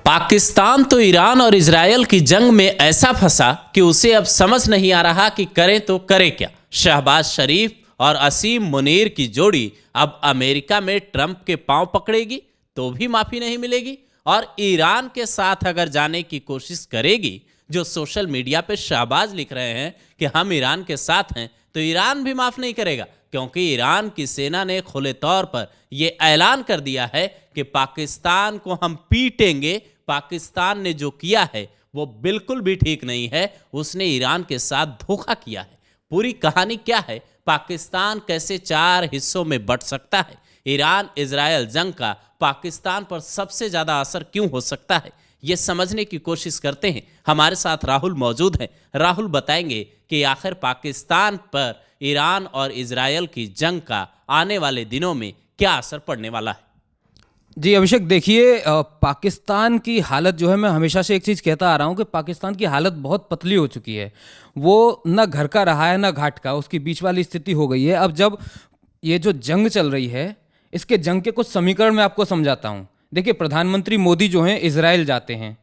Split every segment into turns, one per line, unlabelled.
पाकिस्तान तो ईरान और इजरायल की जंग में ऐसा फंसा कि उसे अब समझ नहीं आ रहा कि करें तो करे क्या। शहबाज शरीफ और असीम मुनीर की जोड़ी अब अमेरिका में ट्रंप के पांव पकड़ेगी तो भी माफी नहीं मिलेगी, और ईरान के साथ अगर जाने की कोशिश करेगी, जो सोशल मीडिया पे शहबाज लिख रहे हैं कि हम ईरान के साथ हैं, तो ईरान भी माफ नहीं करेगा, क्योंकि ईरान की सेना ने खुले तौर पर यह ऐलान कर दिया है कि पाकिस्तान को हम पीटेंगे। पाकिस्तान ने जो किया है वो बिल्कुल भी ठीक नहीं है, उसने ईरान के साथ धोखा किया है। पूरी कहानी क्या है, पाकिस्तान कैसे 4 हिस्सों में बंट सकता है, ईरान इजरायल जंग का पाकिस्तान पर सबसे ज्यादा असर क्यों हो सकता है, ये समझने की कोशिश करते हैं। हमारे साथ राहुल मौजूद हैं। राहुल बताएंगे कि आखिर पाकिस्तान पर ईरान और इजरायल की जंग का आने वाले दिनों में क्या असर पड़ने वाला है।
जी अभिषेक, देखिए पाकिस्तान की हालत जो है, मैं हमेशा से एक चीज़ कहता आ रहा हूँ कि पाकिस्तान की हालत बहुत पतली हो चुकी है। वो ना घर का रहा है ना घाट का, उसकी बीच वाली स्थिति हो गई है। अब जब ये जो जंग चल रही है, इसके जंग के कुछ समीकरण मैं आपको समझाता हूँ। देखिए, प्रधानमंत्री मोदी जो हैं इजराइल जाते हैं,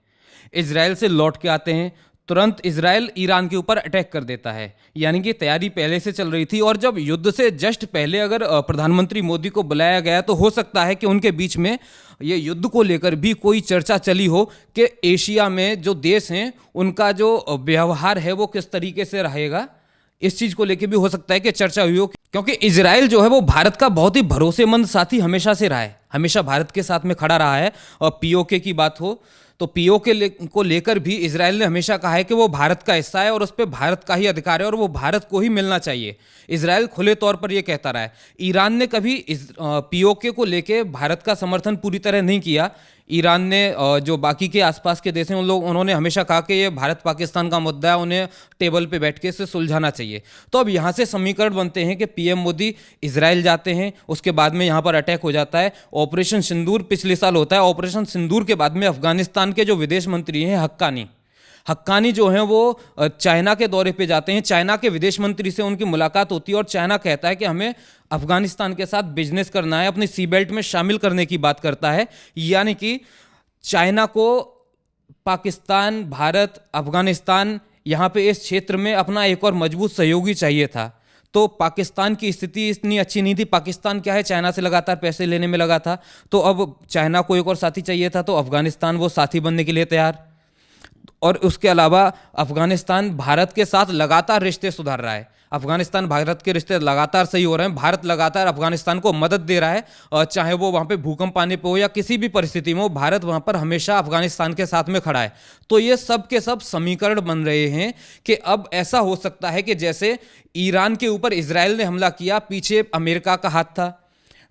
इजराइल से लौट के आते हैं, तुरंत इजराइल ईरान के ऊपर अटैक कर देता है। यानी कि तैयारी पहले से चल रही थी, और जब युद्ध से जस्ट पहले अगर प्रधानमंत्री मोदी को बुलाया गया, तो हो सकता है कि उनके बीच में ये युद्ध को लेकर भी कोई चर्चा चली हो कि एशिया में जो देश हैं उनका जो व्यवहार है वो किस तरीके से रहेगा। इस चीज़ को लेकर भी हो सकता है कि चर्चा हुई हो, क्योंकि इजराइल जो है वो भारत का बहुत ही भरोसेमंद साथी हमेशा से रहा है, हमेशा भारत के साथ में खड़ा रहा है। और पीओके की बात हो तो पीओके को लेकर भी इजराइल ने हमेशा कहा है कि वो भारत का हिस्सा है और उस पर भारत का ही अधिकार है और वो भारत को ही मिलना चाहिए। इजराइल खुले तौर पर ये कहता रहा है। ईरान ने कभी पीओके को लेकर भारत का समर्थन पूरी तरह नहीं किया। ईरान ने जो बाकी के आसपास के देश हैं उन्होंने हमेशा कहा कि ये भारत पाकिस्तान का मुद्दा है, उन्हें टेबल पे बैठ के इसे सुलझाना चाहिए। तो अब यहाँ से समीकरण बनते हैं कि पीएम मोदी इजराइल जाते हैं, उसके बाद में यहाँ पर अटैक हो जाता है। ऑपरेशन सिंदूर पिछले साल होता है। ऑपरेशन सिंदूर के बाद में अफगानिस्तान के जो विदेश मंत्री हैं हक्कानी जो हैं वो चाइना के दौरे पे जाते हैं। चाइना के विदेश मंत्री से उनकी मुलाकात होती है और चाइना कहता है कि हमें अफगानिस्तान के साथ बिजनेस करना है, अपनी सी बेल्ट में शामिल करने की बात करता है। यानी कि चाइना को पाकिस्तान, भारत, अफगानिस्तान यहाँ पे इस क्षेत्र में अपना एक और मजबूत सहयोगी चाहिए था। तो पाकिस्तान की स्थिति इतनी अच्छी नहीं थी। पाकिस्तान क्या है, चाइना से लगातार पैसे लेने में लगा था। तो अब चाइना को एक और साथी चाहिए था, तो अफगानिस्तान वो साथी बनने के लिए तैयार। और उसके अलावा अफगानिस्तान भारत के साथ लगातार रिश्ते सुधार रहा है। अफगानिस्तान भारत के रिश्ते लगातार सही हो रहे हैं। भारत लगातार अफगानिस्तान को मदद दे रहा है, और चाहे वो वहाँ पे भूकंप आने पे हो या किसी भी परिस्थिति में हो, भारत वहाँ पर हमेशा अफगानिस्तान के साथ में खड़ा है। तो ये सब के सब समीकरण बन रहे हैं कि अब ऐसा हो सकता है कि जैसे ईरान के ऊपर इजराइल ने हमला किया, पीछे अमेरिका का हाथ था,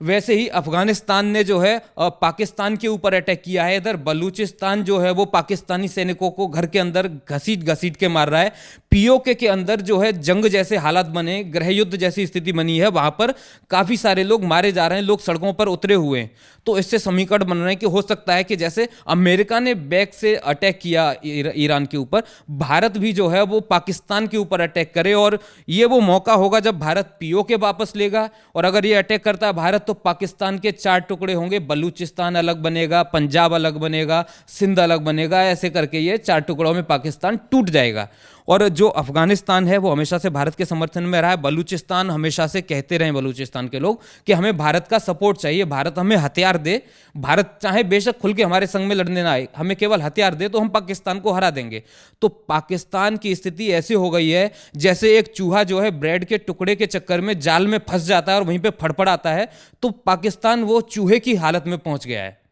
वैसे ही अफगानिस्तान ने जो है पाकिस्तान के ऊपर अटैक किया है। इधर बलूचिस्तान जो है वो पाकिस्तानी सैनिकों को घर के अंदर घसीट घसीट के मार रहा है। पीओके के अंदर जो है जंग जैसे हालात बने, गृह युद्ध जैसी स्थिति बनी है, वहां पर काफी सारे लोग मारे जा रहे हैं, लोग सड़कों पर उतरे हुए हैं। तो इससे समीकरण बन रहे हैं कि हो सकता है कि जैसे अमेरिका ने बैक से अटैक किया ईरान के ऊपर, भारत भी जो है वो पाकिस्तान के ऊपर अटैक करे। और ये वो मौका होगा जब भारत पीओके वापस लेगा, और अगर ये अटैक करता है भारत, तो पाकिस्तान के 4 टुकड़े होंगे। बलूचिस्तान अलग बनेगा, पंजाब अलग बनेगा, सिंध अलग बनेगा। ऐसे करके ये 4 टुकड़ों में पाकिस्तान टूट जाएगा। और जो अफगानिस्तान है वो हमेशा से भारत के समर्थन में रहा है। बलूचिस्तान हमेशा से कहते रहे बलूचिस्तान के लोग कि हमें भारत का सपोर्ट चाहिए, भारत हमें हथियार दे, भारत चाहे बेशक खुल के हमारे संग में लड़ने ना आए, हमें केवल हथियार दे तो हम पाकिस्तान को हरा देंगे। तो पाकिस्तान की स्थिति ऐसी हो गई है जैसे एक चूहा जो है ब्रेड के टुकड़े के चक्कर में जाल में फंस जाता है और वहीं पर फड़फड़ाता है। तो पाकिस्तान वो चूहे की हालत में पहुंच गया है।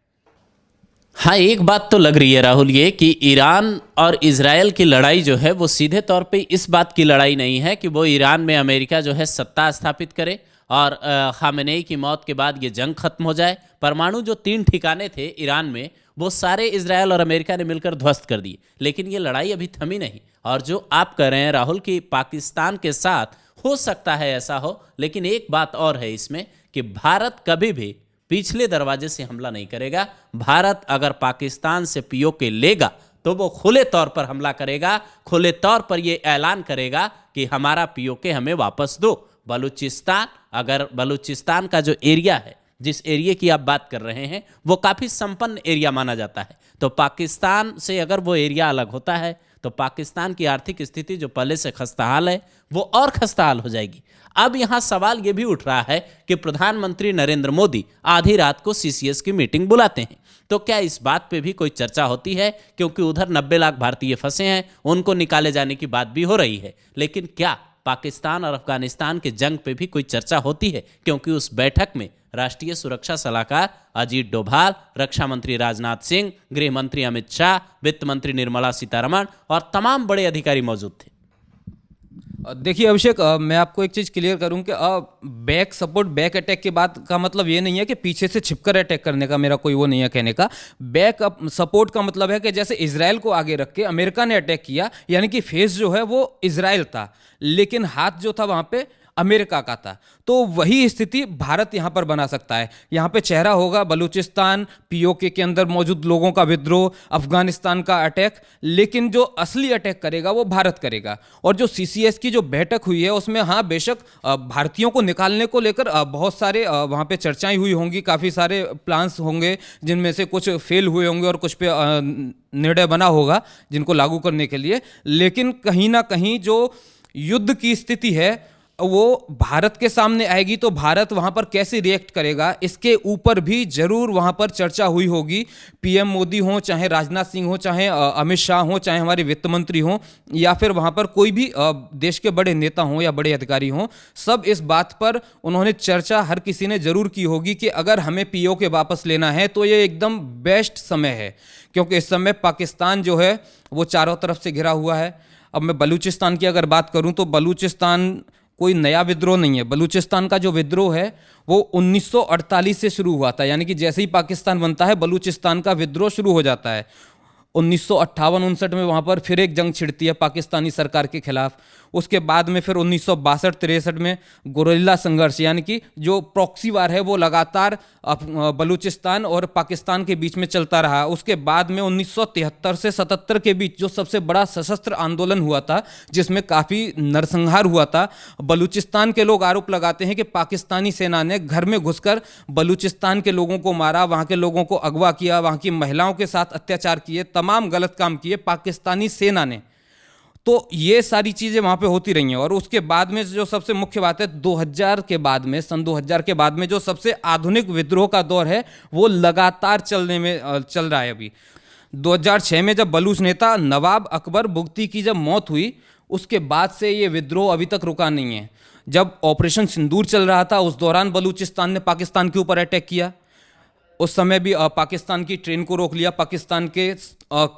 हाँ, एक बात तो लग रही है राहुल, ये कि ईरान और इजरायल की लड़ाई जो है वो सीधे तौर पे इस बात की लड़ाई नहीं है कि वो ईरान में अमेरिका जो है सत्ता स्थापित करे और खामेनेई की मौत के बाद ये जंग खत्म हो जाए। परमाणु जो 3 ठिकाने थे ईरान में, वो सारे इजरायल और अमेरिका ने मिलकर ध्वस्त कर दिए, लेकिन ये लड़ाई अभी थमी नहीं। और जो आप कह रहे हैं राहुल कि पाकिस्तान के साथ हो सकता है ऐसा हो, लेकिन एक बात और है इसमें कि भारत कभी भी पिछले दरवाजे से हमला नहीं करेगा। भारत अगर पाकिस्तान से पीओके लेगा तो वो खुले तौर पर हमला करेगा, खुले तौर पर ये ऐलान करेगा कि हमारा पीओके हमें वापस दो। बलूचिस्तान, अगर बलूचिस्तान का जो एरिया है जिस एरिया की आप बात कर रहे हैं वो काफ़ी संपन्न एरिया माना जाता है। तो पाकिस्तान से अगर वो एरिया अलग होता है तो पाकिस्तान की आर्थिक स्थिति जो पहले से खस्ताहाल है वो और खस्ताहाल हो जाएगी। अब यहाँ सवाल ये भी उठ रहा है कि प्रधानमंत्री नरेंद्र मोदी आधी रात को सीसीएस की मीटिंग बुलाते हैं, तो क्या इस बात पे भी कोई चर्चा होती है? क्योंकि उधर 90 लाख भारतीय फंसे हैं, उनको निकाले जाने की बात भी हो रही है, लेकिन क्या पाकिस्तान और अफगानिस्तान के जंग पे भी कोई चर्चा होती है? क्योंकि उस बैठक में राष्ट्रीय सुरक्षा सलाहकार अजीत डोभाल, रक्षा मंत्री राजनाथ सिंह, गृह मंत्री अमित शाह, वित्त मंत्री निर्मला सीतारमण और तमाम बड़े अधिकारी मौजूद थे।
देखिए अभिषेक, मैं आपको एक चीज़ क्लियर करूं कि बैक सपोर्ट, बैक अटैक की बात का मतलब ये नहीं है कि पीछे से छिपकर अटैक करने का मेरा कोई वो नहीं है कहने का। बैक सपोर्ट का मतलब है कि जैसे इजराइल को आगे रख के अमेरिका ने अटैक किया, यानी कि फेस जो है वो इजराइल था, लेकिन हाथ जो था वहाँ पे अमेरिका का था। तो वही स्थिति भारत यहाँ पर बना सकता है। यहाँ पे चेहरा होगा बलूचिस्तान, पीओके के अंदर मौजूद लोगों का विद्रोह, अफगानिस्तान का अटैक, लेकिन जो असली अटैक करेगा वो भारत करेगा। और जो सीसीएस की जो बैठक हुई है उसमें हाँ बेशक भारतीयों को निकालने को लेकर बहुत सारे वहाँ पे चर्चाएं हुई होंगी, काफ़ी सारे प्लान्स होंगे जिनमें से कुछ फेल हुए होंगे और कुछ पे निर्णय बना होगा जिनको लागू करने के लिए। लेकिन कहीं ना कहीं जो युद्ध की स्थिति है वो भारत के सामने आएगी, तो भारत वहां पर कैसे रिएक्ट करेगा इसके ऊपर भी जरूर वहां पर चर्चा हुई होगी। पीएम मोदी हो, चाहे राजनाथ सिंह हो, चाहे अमित शाह हो, चाहे हमारे वित्त मंत्री हो, या फिर वहां पर कोई भी देश के बड़े नेता हों या बड़े अधिकारी हों, सब इस बात पर उन्होंने चर्चा हर किसी ने जरूर की होगी कि अगर हमें पीओके वापस लेना है तो ये एकदम बेस्ट समय है, क्योंकि इस समय पाकिस्तान जो है वो चारों तरफ से घिरा हुआ है। अब मैं बलूचिस्तान की अगर बात करूं तो बलूचिस्तान कोई नया विद्रोह नहीं है। बलूचिस्तान का जो विद्रोह है वो 1948 से शुरू हुआ था, यानी कि जैसे ही पाकिस्तान बनता है बलूचिस्तान का विद्रोह शुरू हो जाता है। 1958-59 में वहाँ पर फिर एक जंग छिड़ती है पाकिस्तानी सरकार के खिलाफ। उसके बाद में फिर 1962-63 में गुरिल्ला संघर्ष, यानी कि जो प्रॉक्सी वार है वो लगातार बलूचिस्तान और पाकिस्तान के बीच में चलता रहा। उसके बाद में 1973 से 77 के बीच जो सबसे बड़ा सशस्त्र आंदोलन हुआ था जिसमें काफ़ी नरसंहार हुआ था। बलूचिस्तान के लोग आरोप लगाते हैं कि पाकिस्तानी सेना ने घर में घुसकर बलूचिस्तान के लोगों को मारा, वहाँ के लोगों को अगवा किया, वहाँ की महिलाओं के साथ अत्याचार किए, तमाम गलत काम किए पाकिस्तानी सेना ने। तो ये सारी चीज़ें वहाँ पे होती रही हैं। और उसके बाद में जो सबसे मुख्य बात है, 2000 के बाद में, सन 2000 के बाद में जो सबसे आधुनिक विद्रोह का दौर है वो लगातार चल रहा है। अभी 2006 में जब बलूच नेता नवाब अकबर बुगटी की जब मौत हुई, उसके बाद से ये विद्रोह अभी तक रुका नहीं है। जब ऑपरेशन सिंदूर चल रहा था उस दौरान बलूचिस्तान ने पाकिस्तान के ऊपर अटैक किया। उस समय भी पाकिस्तान की ट्रेन को रोक लिया, पाकिस्तान के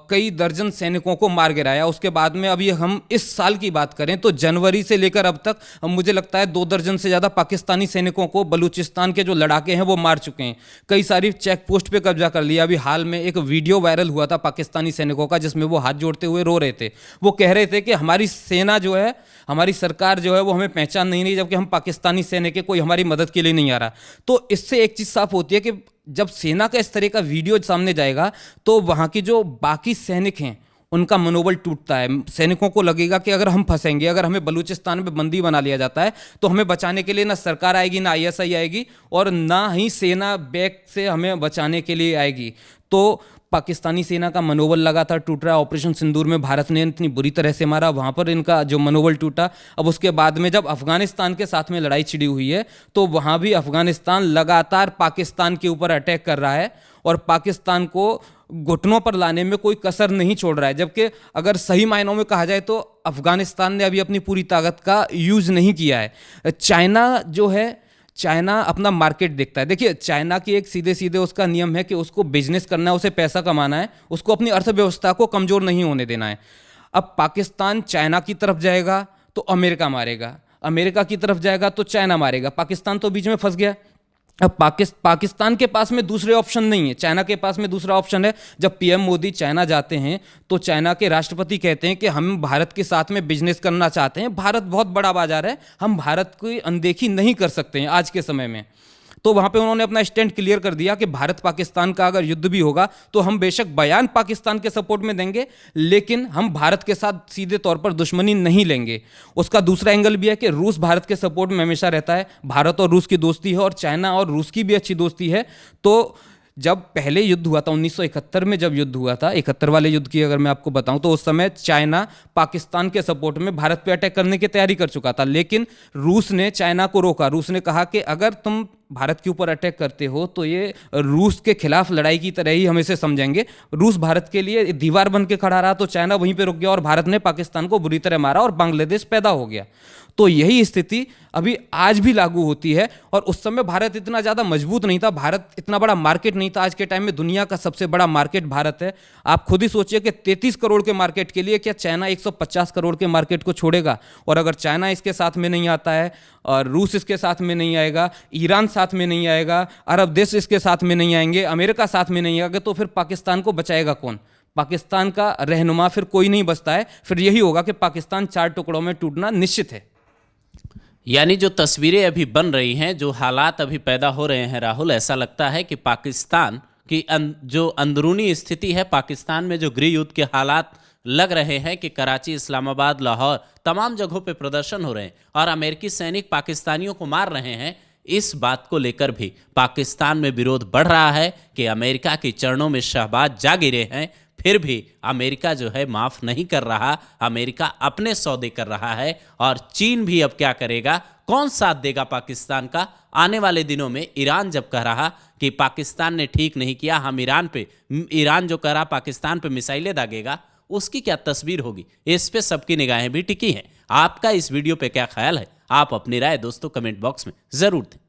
कई दर्जन सैनिकों को मार गिराया। उसके बाद में अभी हम इस साल की बात करें तो जनवरी से लेकर अब तक मुझे लगता है 2 दर्जन से ज़्यादा पाकिस्तानी सैनिकों को बलूचिस्तान के जो लड़ाके हैं वो मार चुके हैं। कई सारी चेक पोस्ट पे कब्जा कर लिया। अभी हाल में एक वीडियो वायरल हुआ था पाकिस्तानी सैनिकों का जिसमें वो हाथ जोड़ते हुए रो रहे थे। वो कह रहे थे कि हमारी सेना जो है, हमारी सरकार जो है वो हमें पहचान नहीं रही, जबकि हम पाकिस्तानी सैनिक कोई हमारी मदद के लिए नहीं आ रहा। तो इससे एक चीज़ साफ होती है कि जब सेना का इस तरह का वीडियो सामने जाएगा तो वहाँ की जो बाकी सैनिक हैं उनका मनोबल टूटता है। सैनिकों को लगेगा कि अगर हम फंसेंगे, अगर हमें बलूचिस्तान में बंदी बना लिया जाता है तो हमें बचाने के लिए ना सरकार आएगी, ना आईएसआई आएगी, और ना ही सेना बैक से हमें बचाने के लिए आएगी। तो पाकिस्तानी सेना का मनोबल लगातार टूट रहा है। ऑपरेशन सिंदूर में भारत ने इतनी बुरी तरह से मारा, वहाँ पर इनका जो मनोबल टूटा। अब उसके बाद में जब अफगानिस्तान के साथ में लड़ाई छिड़ी हुई है तो वहाँ भी अफगानिस्तान लगातार पाकिस्तान के ऊपर अटैक कर रहा है और पाकिस्तान को घुटनों पर लाने में कोई कसर नहीं छोड़ रहा है। जबकि अगर सही मायनों में कहा जाए तो अफगानिस्तान ने अभी अपनी पूरी ताकत का यूज़ नहीं किया है। चाइना जो है, चाइना अपना मार्केट देखता है। देखिए चाइना की एक सीधे सीधे उसका नियम है कि उसको बिजनेस करना है, उसे पैसा कमाना है, उसको अपनी अर्थव्यवस्था को कमज़ोर नहीं होने देना है। अब पाकिस्तान चाइना की तरफ जाएगा तो अमेरिका मारेगा, अमेरिका की तरफ जाएगा तो चाइना मारेगा, पाकिस्तान तो बीच में फंस गया। अब पाकिस्तान के पास में दूसरे ऑप्शन नहीं है, चाइना के पास में दूसरा ऑप्शन है। जब पीएम मोदी चाइना जाते हैं तो चाइना के राष्ट्रपति कहते हैं कि हम भारत के साथ में बिजनेस करना चाहते हैं, भारत बहुत बड़ा बाजार है, हम भारत की अनदेखी नहीं कर सकते हैं आज के समय में। तो वहां पे उन्होंने अपना स्टैंड क्लियर कर दिया कि भारत पाकिस्तान का अगर युद्ध भी होगा तो हम बेशक बयान पाकिस्तान के सपोर्ट में देंगे, लेकिन हम भारत के साथ सीधे तौर पर दुश्मनी नहीं लेंगे। उसका दूसरा एंगल भी है कि रूस भारत के सपोर्ट में हमेशा रहता है, भारत और रूस की दोस्ती है और चाइना और रूस की भी अच्छी दोस्ती है। तो जब पहले युद्ध हुआ था 1971 में, जब युद्ध हुआ था 71 वाले युद्ध की अगर मैं आपको बताऊं, तो उस समय चाइना पाकिस्तान के सपोर्ट में भारत पे अटैक करने की तैयारी कर चुका था, लेकिन रूस ने चाइना को रोका। रूस ने कहा कि अगर तुम भारत के ऊपर अटैक करते हो तो ये रूस के खिलाफ लड़ाई की तरह ही हम इसे समझेंगे। रूस भारत के लिए दीवार बन के खड़ा रहा, तो चाइना वहीं पे रुक गया और भारत ने पाकिस्तान को बुरी तरह मारा और बांग्लादेश पैदा हो गया। तो यही स्थिति अभी आज भी लागू होती है। और उस समय भारत इतना ज़्यादा मजबूत नहीं था, भारत इतना बड़ा मार्केट नहीं था। आज के टाइम में दुनिया का सबसे बड़ा मार्केट भारत है। आप खुद ही सोचिए कि 33 करोड़ के मार्केट के लिए क्या चाइना 150 करोड़ के मार्केट को छोड़ेगा? और अगर चाइना इसके साथ में नहीं आता है और रूस इसके साथ में नहीं आएगा, ईरान साथ में नहीं आएगा, अरब देश इसके साथ में नहीं आएंगे, अमेरिका साथ में नहीं आएगा, तो फिर पाकिस्तान को बचाएगा कौन? पाकिस्तान का रहनुमा फिर कोई नहीं बचता है। फिर यही होगा कि पाकिस्तान 4 टुकड़ों में टूटना निश्चित है।
यानी जो तस्वीरें अभी बन रही हैं, जो हालात अभी पैदा हो रहे हैं राहुल, ऐसा लगता है कि पाकिस्तान की जो अंदरूनी स्थिति है, पाकिस्तान में जो गृह युद्ध के हालात लग रहे हैं कि कराची, इस्लामाबाद, लाहौर, तमाम जगहों पे प्रदर्शन हो रहे हैं और अमेरिकी सैनिक पाकिस्तानियों को मार रहे हैं, इस बात को लेकर भी पाकिस्तान में विरोध बढ़ रहा है कि अमेरिका के चरणों में शहबाज जा गिरे हैं, फिर भी अमेरिका जो है माफ नहीं कर रहा। अमेरिका अपने सौदे कर रहा है और चीन भी अब क्या करेगा, कौन साथ देगा पाकिस्तान का? आने वाले दिनों में ईरान जब कह रहा कि पाकिस्तान ने ठीक नहीं किया, हम ईरान जो कह रहा पाकिस्तान पे मिसाइलें दागेगा, उसकी क्या तस्वीर होगी? इस पे सबकी निगाहें भी टिकी हैं। आपका इस वीडियो पे क्या ख्याल है? आप अपनी राय दोस्तों कमेंट बॉक्स में जरूर दें।